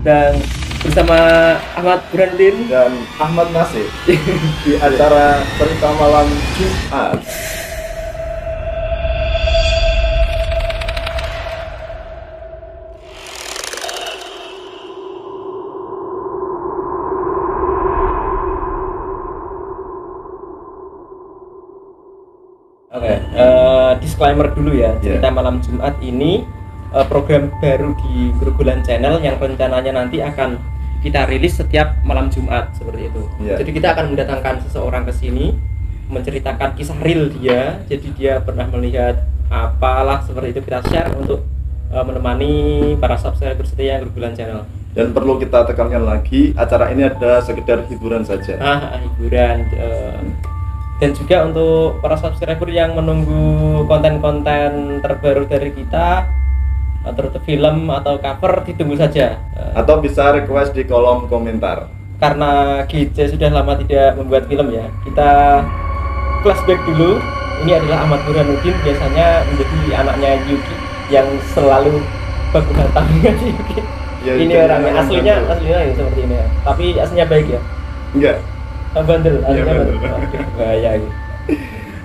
dan bersama Ahmad Burhanuddin dan Ahmad Nasir di acara Cerita Malam Jumat. Oke, disclaimer dulu ya. Cerita Malam Jumat ini program baru di Grogolan Channel yang rencananya nanti akan kita rilis setiap malam Jumat seperti itu. Jadi kita akan mendatangkan seseorang ke sini menceritakan kisah real dia. Jadi dia pernah melihat apalah seperti itu, kita share untuk menemani para subscriber setia Grogolan Channel. Dan perlu kita tekankan lagi, acara ini ada sekedar hiburan saja. Hiburan. Dan juga untuk para subscriber yang menunggu konten-konten terbaru dari kita, atau film atau cover, ditunggu saja. Atau bisa request di kolom komentar. Karena GC sudah lama tidak membuat film ya, kita flashback dulu. Ini adalah Ahmad Burhanuddin, biasanya menjadi anaknya Yuki yang selalu baku hantam dengan Yuki. Ya, ini orangnya aslinya yang seperti ini ya. Tapi aslinya baik ya? Enggak. Bandel, bahaya gitu.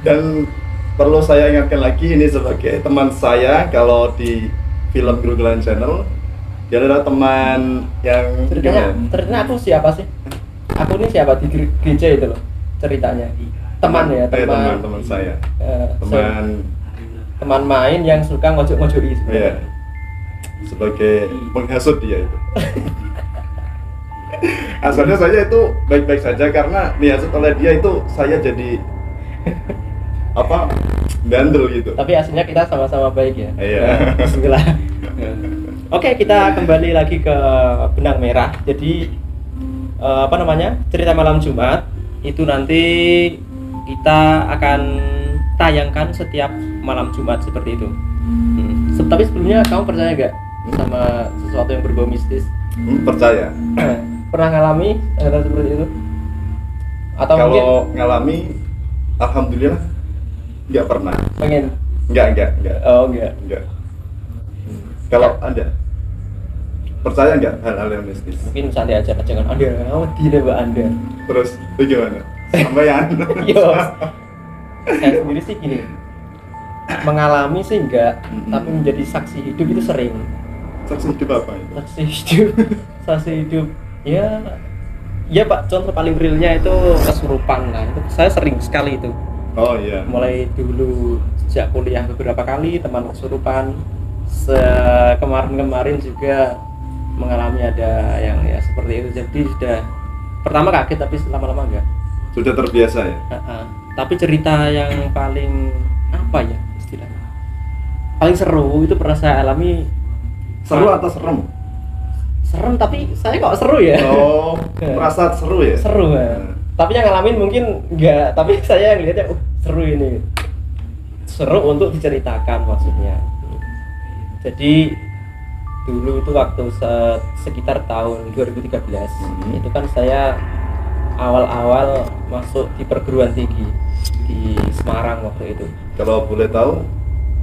Dan perlu saya ingatkan lagi, ini sebagai teman saya kalau di film Grogolan Channel, dia adalah teman yang ceritanya aku siapa sih? Aku ini siapa di GC itu loh ceritanya. Teman ya, teman saya. Teman main yang suka ngojok-ngojoki sebenarnya. Sebagai penghasut dia itu. Asalnya saya itu baik-baik saja, karena dihasut oleh dia itu saya jadi bandel gitu. Tapi aslinya kita sama-sama baik ya. Iya. Bismillah. Oke, kita kembali lagi ke benang merah. Jadi cerita malam Jumat itu nanti kita akan tayangkan setiap malam Jumat seperti itu. Tapi sebelumnya kamu percaya nggak sama sesuatu yang berbau mistis? Percaya. Pernah ngalami hal seperti itu? Atau kalau mungkin ngalami, alhamdulillah nggak pernah. Pengen? Nggak. Oh enggak. Kalau Anda percaya nggak hal-hal yang mistis? Mungkin santai aja, jangan Anda, tidak Mbak Anda. Terus bagaimana? Sampean? Yo, saya sendiri sih gini, mengalami sih enggak, tapi menjadi saksi hidup itu sering. Saksi hidup apa itu? Saksi hidup ya Pak, contoh paling realnya itu kesurupan lah. Itu saya sering sekali itu. Oh iya. Mulai dulu sejak kuliah beberapa kali teman kesurupan. Kemarin juga mengalami ada yang ya seperti itu. Jadi sudah pertama kaget, tapi lama-lama enggak. Sudah terbiasa ya. Tapi cerita yang paling apa ya istilahnya? Paling seru itu pernah saya alami. Seru atau serem? Serem, tapi saya kok seru ya. Oh, merasa seru ya? Seru ya. Tapi yang ngalamin mungkin enggak, tapi saya yang lihatnya seru ini. Seru untuk diceritakan maksudnya. Jadi dulu itu waktu sekitar tahun 2013 itu kan saya awal-awal masuk di perguruan tinggi di Semarang waktu itu. Kalau boleh tahu,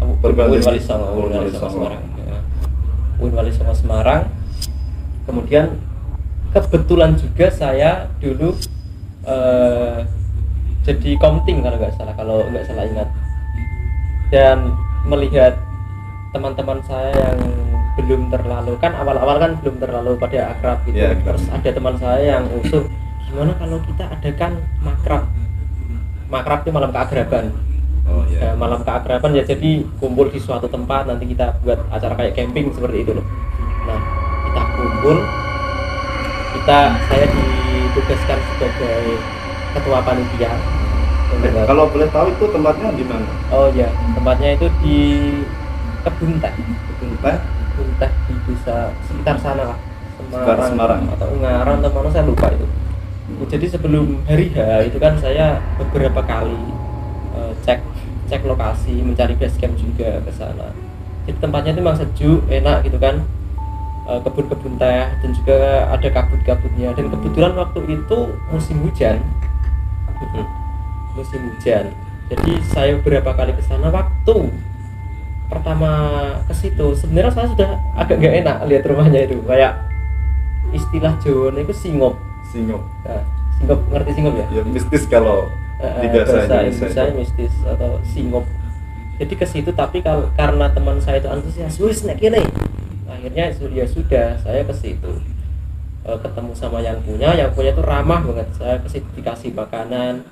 Uin Wali Songo Semarang. Uin Wali Songo Semarang. Kemudian kebetulan juga saya dulu jadi komting kalau nggak salah ingat, dan melihat teman-teman saya yang belum terlalu, kan awal-awal kan belum terlalu pada akrab gitu. Terus ada teman saya yang usul, gimana kalau kita adakan makrab itu malam keakraban. Malam keakraban ya, jadi kumpul di suatu tempat, nanti kita buat acara kayak camping seperti itu loh. Nah, kita kumpul, saya ditugaskan sebagai ketua panitia. Kalau boleh tahu itu tempatnya di mana? Oh ya, tempatnya itu di Kebun Teh di desa sekitar sana lah, Semarang atau Ungaran atau mana saya lupa itu. Jadi sebelum hari H itu kan saya beberapa kali cek lokasi, mencari base camp juga ke sana. Jadi tempatnya itu memang sejuk, enak gitu kan. Kebun-kebun teh dan juga ada kabut-kabutnya, dan kebetulan waktu itu musim hujan. Jadi saya beberapa kali ke sana. Waktu pertama ke situ sebenarnya saya sudah agak gak enak lihat rumahnya itu, kayak istilah Jawa itu singop. Singop. Nah, singop, ngerti singop ya? Ya mistis kalau di bahasa Indonesia itu mistis atau singop. Jadi ke situ, tapi karena teman saya itu antusias, wis nek kene. Akhirnya ya sudah, saya ke situ. Ketemu sama yang punya itu ramah banget. Saya ke situ dikasih makanan.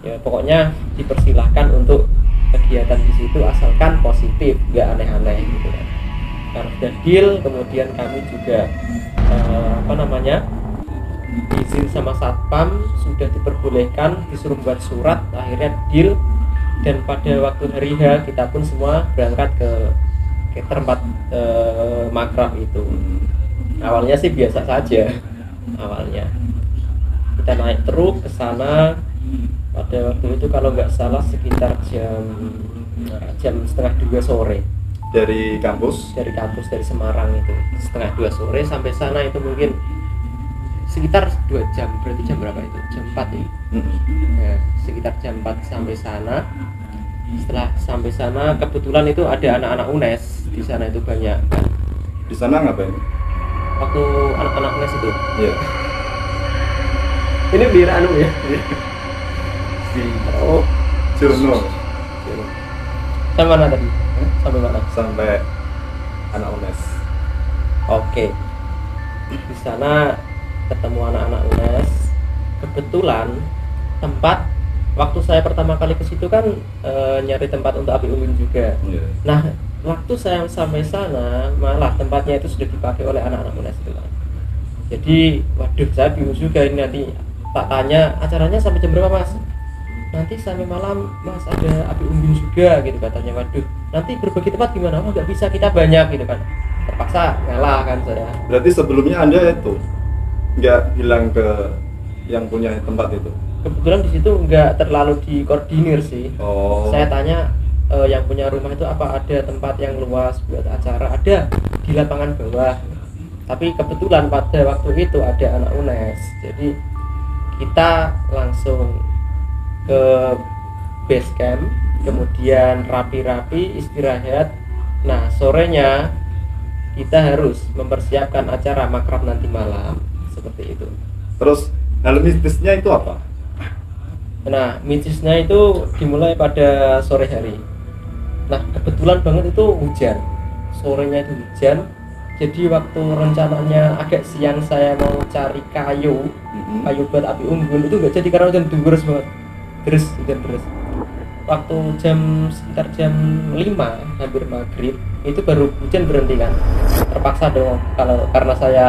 Ya pokoknya dipersilahkan untuk kegiatan di situ asalkan positif, nggak aneh-aneh gitu kan. Karena sudah deal, kemudian kami juga izin sama satpam, sudah diperbolehkan, disuruh buat surat, akhirnya deal. Dan pada waktu hari H kita pun semua berangkat ke tempat makrab itu. Awalnya sih biasa saja, awalnya kita naik truk ke sana. Pada waktu itu kalau nggak salah sekitar jam setengah 2 sore dari kampus dari Semarang itu. Setengah 2 sore sampai sana itu mungkin sekitar 2 jam. Berarti jam berapa itu? Jam 4 ya? Ya, sekitar jam 4 sampai sana. Setelah sampai sana kebetulan itu ada anak-anak UNES di sana, itu banyak kan. Di sana ngapain? Waktu anak-anak UNES itu? Iya. Ini beli anu ya? Si Jono. Sampai mana tadi? Sampai mana? Sampai anak UNES. Oke. Di sana ketemu anak-anak UNES. Kebetulan tempat waktu saya pertama kali ke situ kan nyari tempat untuk api unggun juga. Yeah. Nah, waktu saya sampai sana malah tempatnya itu sudah dipakai oleh anak-anak UNES itu kan. Jadi, waduh, saya bingung juga ini nanti. Tak tanya acaranya sampai jam berapa, Mas? Nanti sampai malam, Mas, ada api unggun juga gitu katanya. Waduh, nanti berbagi tempat gimana? Oh, nggak bisa, kita banyak gitu kan. Terpaksa ngalah kan saya. Berarti sebelumnya Anda itu nggak bilang ke yang punya tempat itu? Kebetulan di situ nggak terlalu dikoordinir sih. Oh. Saya tanya yang punya rumah itu apa ada tempat yang luas buat acara? Ada di lapangan bawah. Tapi kebetulan pada waktu itu ada anak UNES, jadi kita langsung ke base camp, kemudian rapi-rapi istirahat. Nah, sorenya kita harus mempersiapkan acara makrab nanti malam, seperti itu. Terus hal mistisnya itu apa? Nah, mistisnya itu dimulai pada sore hari. Nah, kebetulan banget itu hujan. Sorenya itu hujan. Jadi waktu rencananya agak siang saya mau cari kayu buat api unggun, itu nggak jadi karena hujan deras banget. Hujan deras. Waktu sekitar jam 5 hampir maghrib itu baru hujan berhenti kan. Terpaksa dong karena saya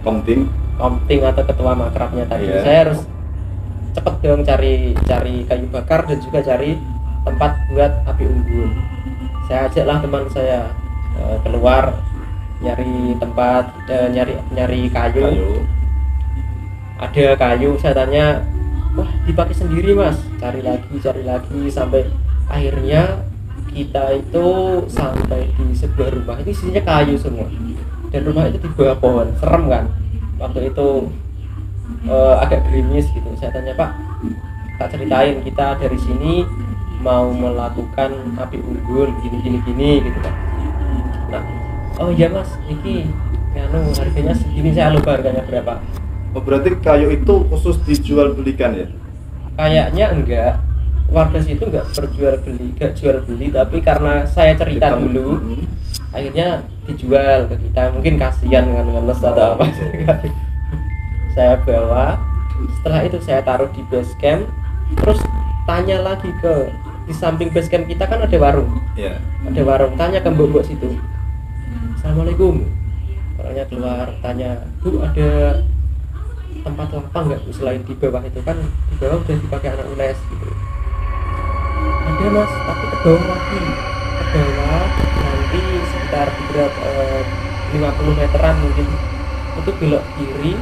komting atau ketua makrabnya tadi. Yeah. Saya harus cepet dong cari kayu bakar dan juga cari tempat buat api unggun. Saya ajaklah teman saya keluar nyari tempat, nyari kayu. Ada kayu, saya tanya, wah dipakai sendiri Mas. Cari lagi sampai akhirnya kita itu sampai di sebuah rumah, itu isinya kayu semua. Dan rumah itu di bawah pohon, serem kan. Waktu itu agak gerimis gitu. Saya tanya, Pak, tak ceritain kita dari sini mau melakukan api unggun gini gitu kan. Nah, oh iya Mas, ini harganya segini, saya lupa harganya berapa. Oh, berarti kayu itu khusus dijual belikan ya? Kayaknya enggak, warga situ enggak jual beli, tapi karena saya cerita dulu, akhirnya dijual ke kita. Mungkin kasihan dengan ngeles atau apa. Saya bawa, setelah itu saya taruh di base camp, terus tanya lagi di samping base camp kita kan ada warung. Yeah. Ada warung, tanya ke mbok-mbok situ. Assalamualaikum. Orangnya keluar, tanya, Bu, ada tempat lapang nggak Bu selain di bawah itu? Kan di bawah udah dipakai anak UNES gitu. Ada Mas, tapi ke bawah lagi. Ke bawah nanti sekitar 50 meteran mungkin. Itu belok kiri,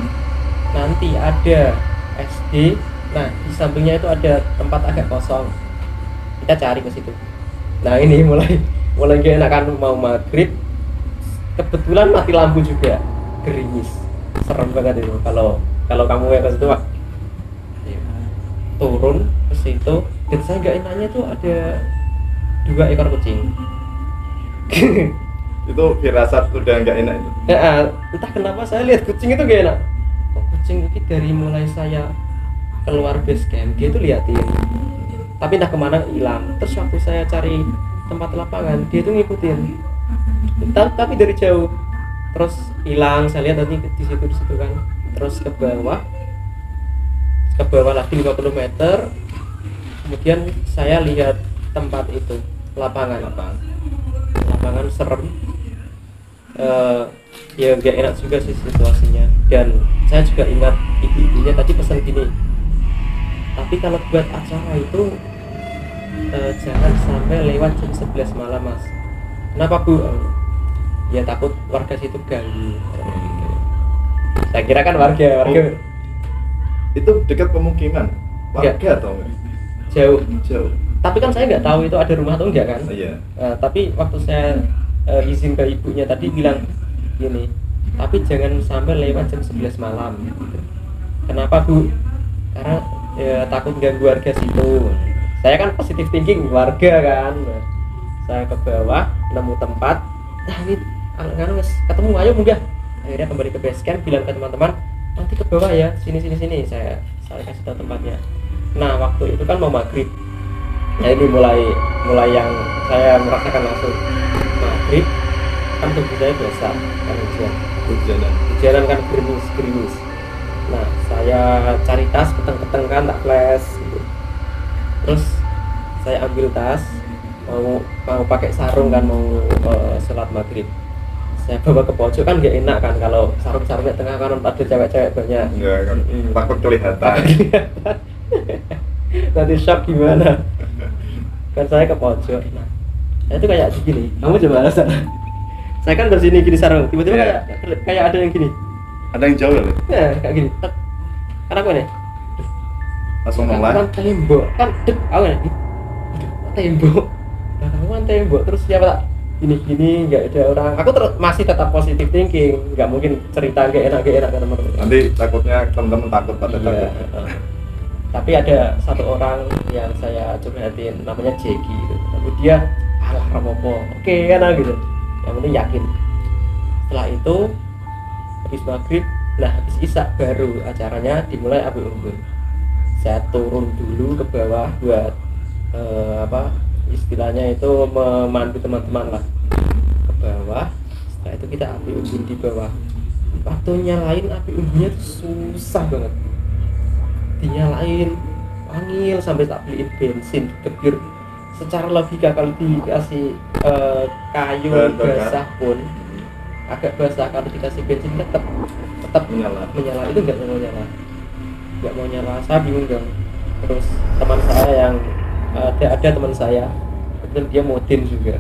nanti ada SD. Nah, di sampingnya itu ada tempat agak kosong. Kita cari ke situ. Nah, ini mulai gak enakan, mau maghrib. Kebetulan mati lampu juga, gerimis, serem banget itu. Kalau kamu yang ke situ, Pak, turun ke situ, dan saya nggak enaknya tuh ada 2 ekor kucing. Itu firasat udah nggak enak itu. Ya, entah kenapa saya lihat kucing itu gak enak. Kok kucing ini dari mulai saya keluar base camp dia itu liatin, tapi entah kemana hilang. Terus waktu saya cari tempat lapangan dia itu ngikutin, tapi dari jauh. Terus hilang, saya lihat tadi di situ kan. Terus ke bawah lagi 50 meter. Kemudian saya lihat tempat itu, lapangan serem. Ya gak enak juga sih situasinya. Dan saya juga ingat ibu-ibunya tadi pesan gini, tapi kalau buat acara itu jangan sampai lewat jam 11 malam mas. Kenapa bu? Ya takut warga situ ganggu. Saya kira kan warga itu dekat pemukiman warga enggak. atau enggak? Jauh. Tapi kan saya nggak tahu itu ada rumah atau enggak kan. Iya. Tapi waktu saya izin ke ibunya tadi bilang gini, tapi jangan sampai lewat jam 11 malam. Kenapa bu? Karena ya, takut ganggu warga situ. Saya kan positive thinking warga kan. Saya ke bawah nemu tempat, ini ketemu, ayo munggah. Akhirnya kembali ke base camp, bilang ke teman-teman nanti ke bawah ya, sini. Saya kasih tahu tempatnya. Nah waktu itu kan mau maghrib. Nah ini mulai yang saya merasakan langsung maghrib kan tubuh saya basah kan hujanan kan gerimis. Nah saya cari tas, peteng kan tak flash gitu. Terus saya ambil tas, mau pakai sarung kan, mau sholat maghrib. Saya bawa ke pojok kan gak enak kan kalau sarung-sarungnya tengah kan ada cewek-cewek banyak. Enggak kan, takut kelihatan. Nanti shock gimana? Kan saya ke pojok. Nah, saya itu kayak gini. Kamu coba alasan. Saya kan bersini gini sarung, tiba-tiba kayak ada yang gini. Ada yang jauh loh. Ya, kayak gini. Karena aku nih. Langsung nolak. Kan tembok, kan aku nih. Tembok. Nah, kamu kan tembok terus siapa tak? Gini nggak ada orang. Aku masih tetap positive thinking. Nggak mungkin cerita nggak enak ke teman-teman. Nanti takutnya teman-teman takut pada takut. Tapi ada satu orang yang saya curhatin, namanya Jeki gitu. Tapi dia alah rapopo, oke kan gitu. Yang penting yakin. Setelah itu habis maghrib, habis isya baru acaranya dimulai api unggun. Saya turun dulu ke bawah buat istilahnya itu memandu teman-teman lah ke bawah. Setelah itu kita api unggun di bawah. Waktu nyalain api unggunnya itu susah banget. Dinyalain, panggil sampai tak beliin bensin, degir. Secara logika kalau dikasih kayu basah pun agak basah, kalau dikasih bensin tetap menyala. Itu nggak mau nyala. Saya bingung dong. Terus teman saya yang ada teman saya, kemudian dia modin juga.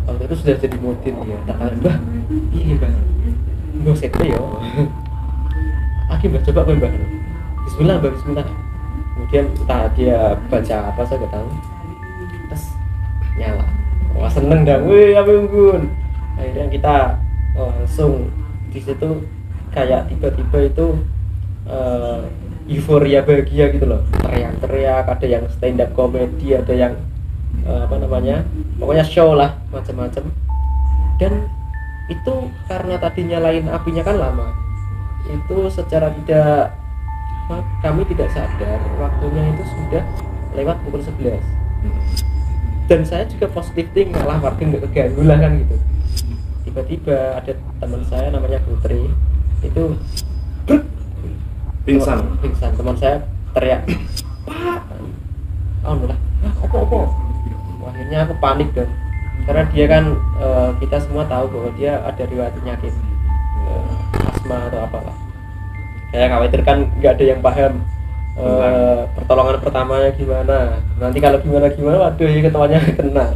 Waktu itu sudah jadi modin ya. Tak tahu mbah, iya mbah, nggak sekte ya. Mbah coba mbah. Bismillah. Kemudian entah dia baca apa saya nggak tahu. Terus nyala. Wah seneng dah, wih api unggun. Akhirnya kita langsung di situ kayak tiba-tiba itu euforia bahagia gitu loh. Teriak-teriak, ada yang stand up comedy, ada yang pokoknya show lah macam-macam. Dan itu karena tadi nyalain apinya kan lama. Itu secara tidak kami tidak sadar waktunya itu sudah lewat pukul 11. Dan saya juga positif thinking, malah warga nggak keganggu lah kan gitu. Tiba-tiba ada teman saya namanya Putri itu pingsan. Teman saya teriak, Pak, alhamdulillah, apa? Akhirnya aku panik dong, karena dia kan kita semua tahu bahwa dia ada riwayat penyakit asma atau apalah. Saya khawatir kan nggak ada yang paham pertolongan pertamanya gimana. Nanti kalau gimana waduh ya ketawanya kena.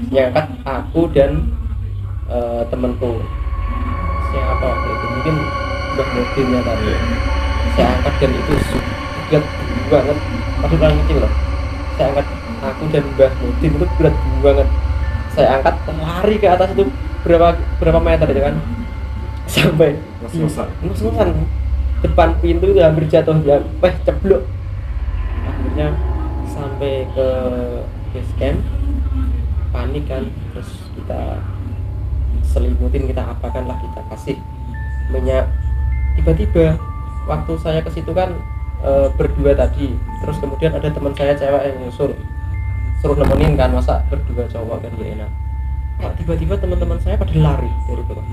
Diangkat aku dan temanku. Siapa waktu itu? Mungkin Mbak Mudinnya tadi. Saya angkat dan itu berat banget. Masih orang kecil loh. Saya angkat aku dan Mbak Mudin itu berat banget. Saya angkat lari ke atas itu berapa meter itu kan? Sampai ngos-ngosan depan pintu itu hampir jatuh, dia ceblok. Akhirnya sampai ke base camp panik kan, terus kita selimutin, kita apakan lah, kita kasih minyak. Tiba-tiba waktu saya ke situ kan berdua tadi, terus kemudian ada teman saya cewek yang nyusul, suruh nemenin kan, masa berdua cowok kan gak enak. Kok tiba-tiba teman-teman saya pada lari dari bawah,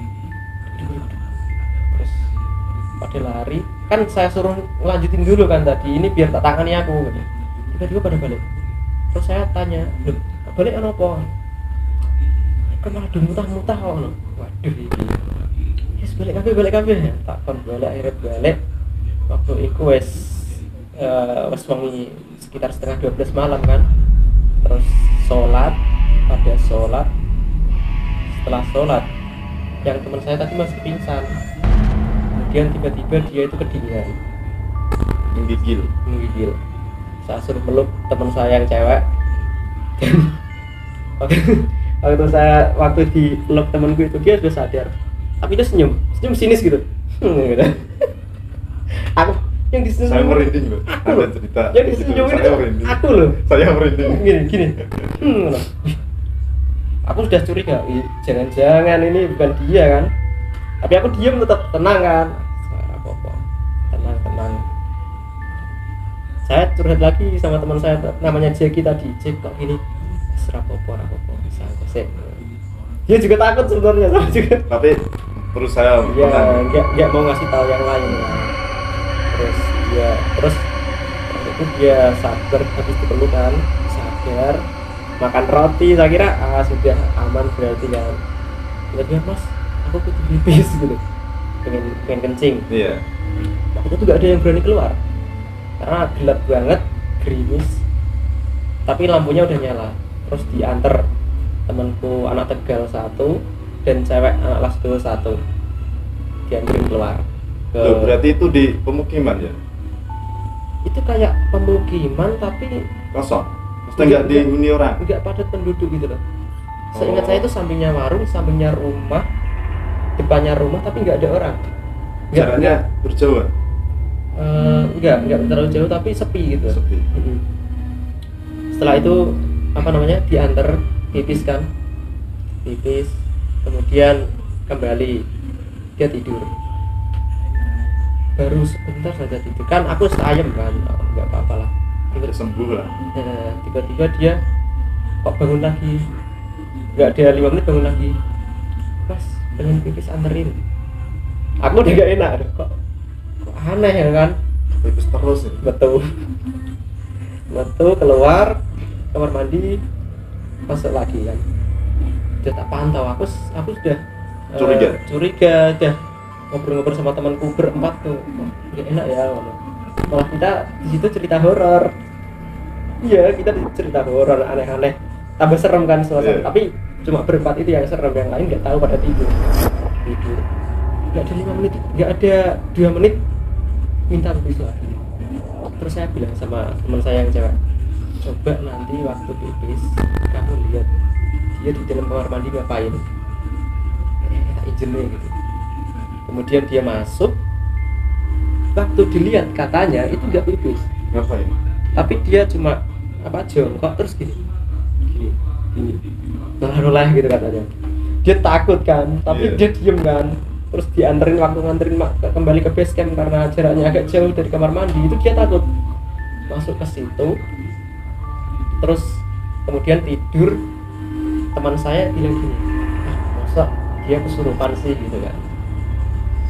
terus pada lari kan, saya suruh lanjutin dulu kan tadi, ini biar tak tangani aku gitu. Tiba-tiba pada balik, terus saya tanya, loh balik apa? Kan malah muntah-muntah kok. Waduh ini yes, balik kabeh tak kon balik, akhirnya balik. Waktu itu wes wangi sekitar setengah 12 malam kan, terus sholat. Pada sholat, setelah sholat yang teman saya tadi masih pingsan, kemudian tiba-tiba dia itu kedinginan, menggigil. Saya suruh meluk teman saya yang cewek, dan waktu di peluk temanku itu dia sudah sadar, tapi dia senyum sinis gitu. Gitu. Aku yang disenyum, saya merinding loh, ada cerita yang disenyum itu aku loh, saya merinding gini. Aku sudah curiga, jangan-jangan ini bukan dia kan, tapi aku diam tetap tenang kan, tenang. Saya curhat lagi sama teman saya namanya Jeki tadi, Jek kok gini, rapopo bisa kosek. Dia juga takut sebenarnya, saya juga. Tapi berusaha nggak mau ngasih tahu yang lain. Terus itu dia sadar habis diperlukan, sadar makan roti, saya kira sudah aman berarti kan. Tiba-tiba mas, aku butuh pipis gitu, pengen kencing. Iya. Itu tuh gak ada yang berani keluar karena gelap banget, gerimis, tapi lampunya udah nyala. Terus diantar temanku anak Tegal 1 dan cewek anak Lasdo 1, dianterin keluar ke... Loh, berarti itu di pemukiman ya? Itu kayak pemukiman tapi kosong? Maksudnya nggak dihuni orang? Nggak padat penduduk gitu loh. Seingat saya itu sampingnya warung, sampingnya rumah, depannya rumah, tapi nggak ada orang. Jaraknya berjauhan? Nggak terlalu jauh, tapi sepi gitu. Sepi. Setelah itu diantar pipis kan, kemudian kembali, dia tidur. Baru sebentar saja tidur kan, aku ayam kan, nggak apa-apa lah, sembuh lah. Tiba-tiba dia kok bangun lagi, nggak ada 5 menit bangun lagi, mas pengen pipis anterin. Aku udah gak enak, kok aneh ya kan, pipis terus ya? betul keluar kamar mandi, masuk lagi kan. Udah tak pantau, aku sudah curiga, udah ngobrol-ngobrol sama temanku berempat tuh, gak enak ya, malah kita di situ cerita horor. Iya, kita cerita horor aneh-aneh, tambah serem kan suasana. Tapi cuma berempat itu yang serem, yang lain nggak tahu, pada tidur. Nggak ada 5 menit, nggak ada 2 menit minta pipis lagi. Terus saya bilang sama teman saya yang cewek, coba nanti waktu pipis kamu lihat dia di dalam kamar mandi ngapain, tak izinnya gitu. Kemudian dia masuk, waktu dilihat katanya itu nggak pipis. Ngapain? Tapi dia cuma jongkok terus gini noleh gitu katanya. Dia takut kan, tapi dia diem kan. Terus dianterin, waktu nganterin kembali ke base camp karena jaraknya agak jauh dari kamar mandi, itu dia takut masuk ke situ. Terus kemudian tidur. Teman saya bilang gini, masa dia kesurupan sih gitu kan.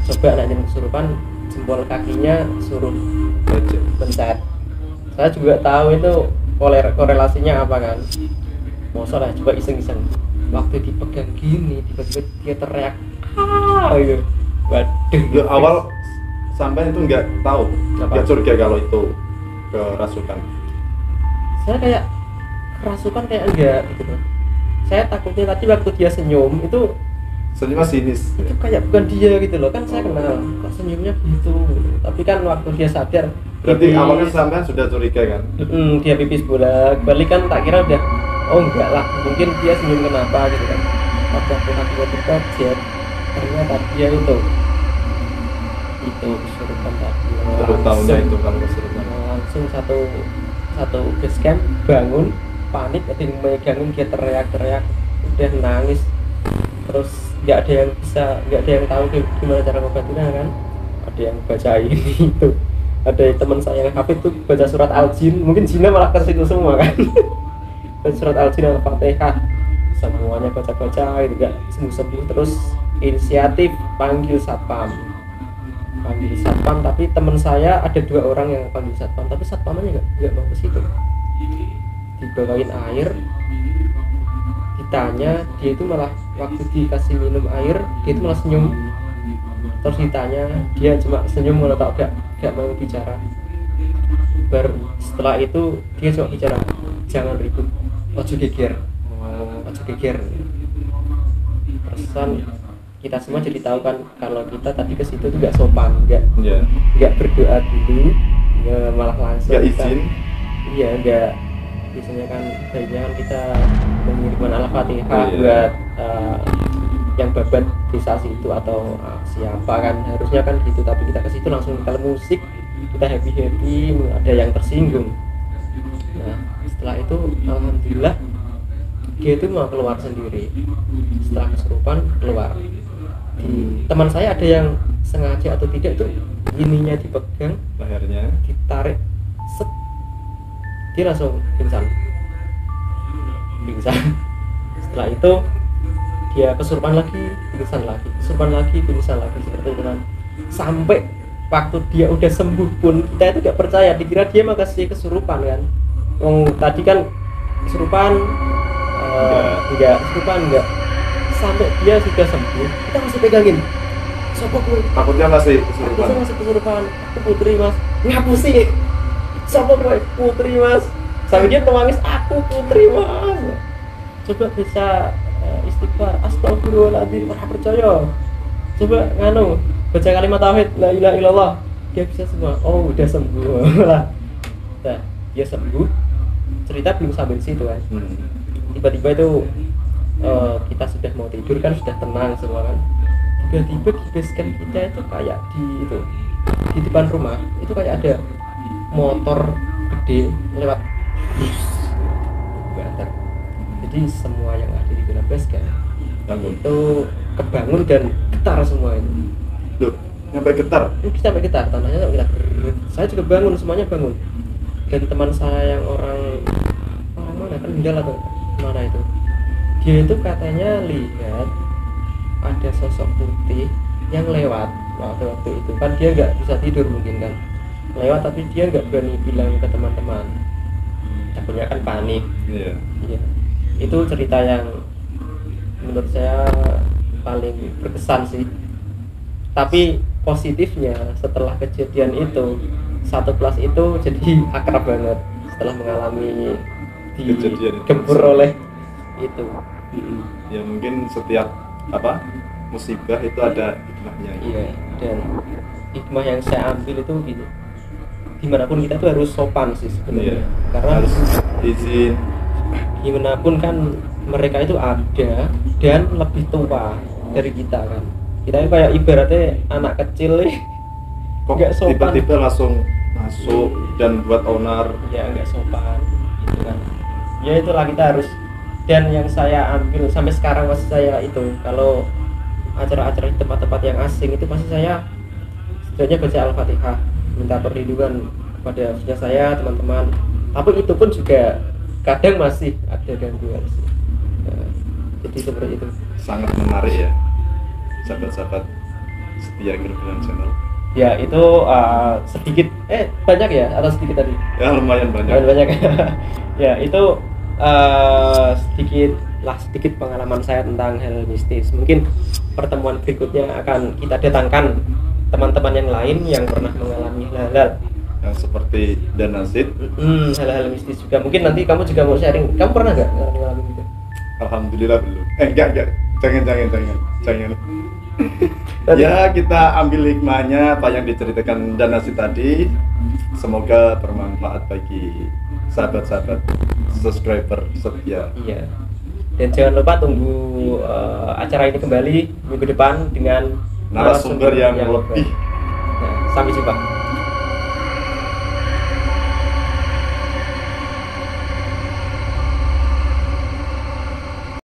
Coba nanya kesurupan, jempol kakinya suruh pencet. Saya juga tahu itu korelasinya apa kan. Masa lah, coba iseng-iseng. Waktu dipegang gini, tiba-tiba dia teriak, gitu. Waduh. Awal sampai itu nggak tahu, nggak curiga kalau itu kerasukan. Saya kayak kerasukan kayak enggak gitu. Saya takutnya tadi waktu dia senyum itu senyumnya sinis. Itu kayak bukan dia gitu loh, kan saya kenal. Kok senyumnya gitu. Tapi kan waktu dia sadar, berarti awalnya sampean sudah curiga kan? Dia pipis bolak-balik kan, tak kira udah, oh enggak lah, mungkin dia senyum kenapa gitu kan. Waktu aku terkaget, ternyata dia itu kesurupan tadi. Baru tahunya itu kalau kesurupan. Langsung satu base camp bangun, panik, ada yang megangin, dia teriak-teriak, udah nangis, terus nggak ada yang tahu gimana cara ngobatinnya kan. Ada yang baca ini itu, ada teman saya yang hafid tuh baca surat Al-Jin, mungkin jinnya malah ke situ semua kan. Baca surat Al-Jin, Al-Fatihah, semuanya baca-baca itu nggak sembuh-sembuh. Terus inisiatif panggil satpam, tapi teman saya ada 2 orang yang panggil satpam, tapi satpamnya nggak mau ke situ. Dibawain air, ditanya, dia itu malah waktu dikasih minum air dia itu malah senyum. Terus ditanya, dia cuma senyum, malah gak mau bicara. Setelah itu dia coba bicara, jangan ribut, ojo geger. Terusan kita semua jadi tahu kan kalau kita tadi ke situ tuh nggak sopan, nggak berdoa dulu, malah langsung nggak izin. Iya, nggak. Biasanya kan baiknya kan kita mengirimkan Al-Fatihah buat yang babat desa situ atau siapa kan, harusnya kan gitu. Tapi kita ke situ langsung kita musik, kita happy, ada yang tersinggung. Nah setelah itu alhamdulillah dia itu mau keluar sendiri. Setelah kesurupan keluar. Teman saya ada yang sengaja atau tidak itu ininya dipegang, lehernya ditarik, set, dia langsung pingsan. Setelah itu dia kesurupan lagi, pingsan lagi seperti itu kan. Sampai waktu dia udah sembuh pun kita itu gak percaya, dikira dia makasih kesurupan kan. Tadi kan kesurupan enggak. Sampai dia sudah sembuh kita masih pegangin. Sopo kowe? Takutnya masih kesurupan. Masih kesurupan. Aku Putri Mas. Ngapusi. Sopo kowe? Putri Mas. Sampai dia nangis, aku Putri Mas. Coba bisa istighfar, astagfirullahaladzim, ora percaya. Coba nganu, baca kalimat tauhid, la ilaha illallah. Dia bisa semua. Oh, udah sembuh lah. Nah, dia sembuh. Cerita belum sampai situ kan. Tiba-tiba itu kita sudah mau tidur kan, sudah tenang semua kan. Tiba-tiba di base camp kita itu kayak di depan rumah itu kayak ada motor gede lewat, banter. Jadi semua yang ada di dalam base camp itu kebangun dan getar semua itu. Loh, sampai getar? Sampai getar, tanahnya sampai getar. Saya juga bangun, semuanya bangun. Dan teman saya yang orang mana kan meninggal atau mana itu, dia itu katanya lihat ada sosok putih yang lewat waktu itu kan. Dia nggak bisa tidur mungkin kan, lewat tapi dia nggak berani bilang ke teman-teman, takutnya kan panik. Iya. Itu cerita yang menurut saya paling berkesan sih. Tapi positifnya setelah kejadian itu satu kelas itu jadi akrab banget setelah mengalami digempur oleh itu. Ya mungkin setiap musibah itu ada hikmahnya. Iya, dan hikmah yang saya ambil itu gitu, dimanapun kita tuh harus sopan sih sebenarnya. Karena harus izin. Gimana pun kan mereka itu ada dan lebih tua dari kita kan. Kita itu kayak ibaratnya anak kecil kok nggak sopan, tiba-tiba langsung masuk dan buat owner. Ya nggak sopan gitu kan. Ya itulah kita harus. Dan yang saya ambil sampai sekarang masih saya itu, kalau acara-acara di tempat-tempat yang asing itu pasti saya setidaknya baca Al-Fatihah, minta perlindungan kepada khususnya saya, teman-teman. Tapi itu pun juga kadang masih ada gangguan sih. Nah, jadi seperti itu. Sangat menarik ya, sahabat-sahabat setia Gergalan Channel. Ya itu sedikit banyak ya atau sedikit tadi? Ya lumayan banyak. Ya itu sedikit pengalaman saya tentang hal mistis. Mungkin pertemuan berikutnya akan kita datangkan teman-teman yang lain yang pernah mengalami hal-hal yang seperti Danasid, hal-hal mistis juga. Mungkin nanti kamu juga mau sharing. Kamu pernah nggak mengalami gitu? Alhamdulillah belum. Enggak. Jangan. Ya kita ambil hikmahnya apa yang diceritakan Danasid tadi. Semoga bermanfaat bagi sahabat-sahabat subscriber setia. Iya. Dan jangan lupa tunggu acara ini kembali minggu depan dengan narasumber yang lebih. Nah, sampai jumpa.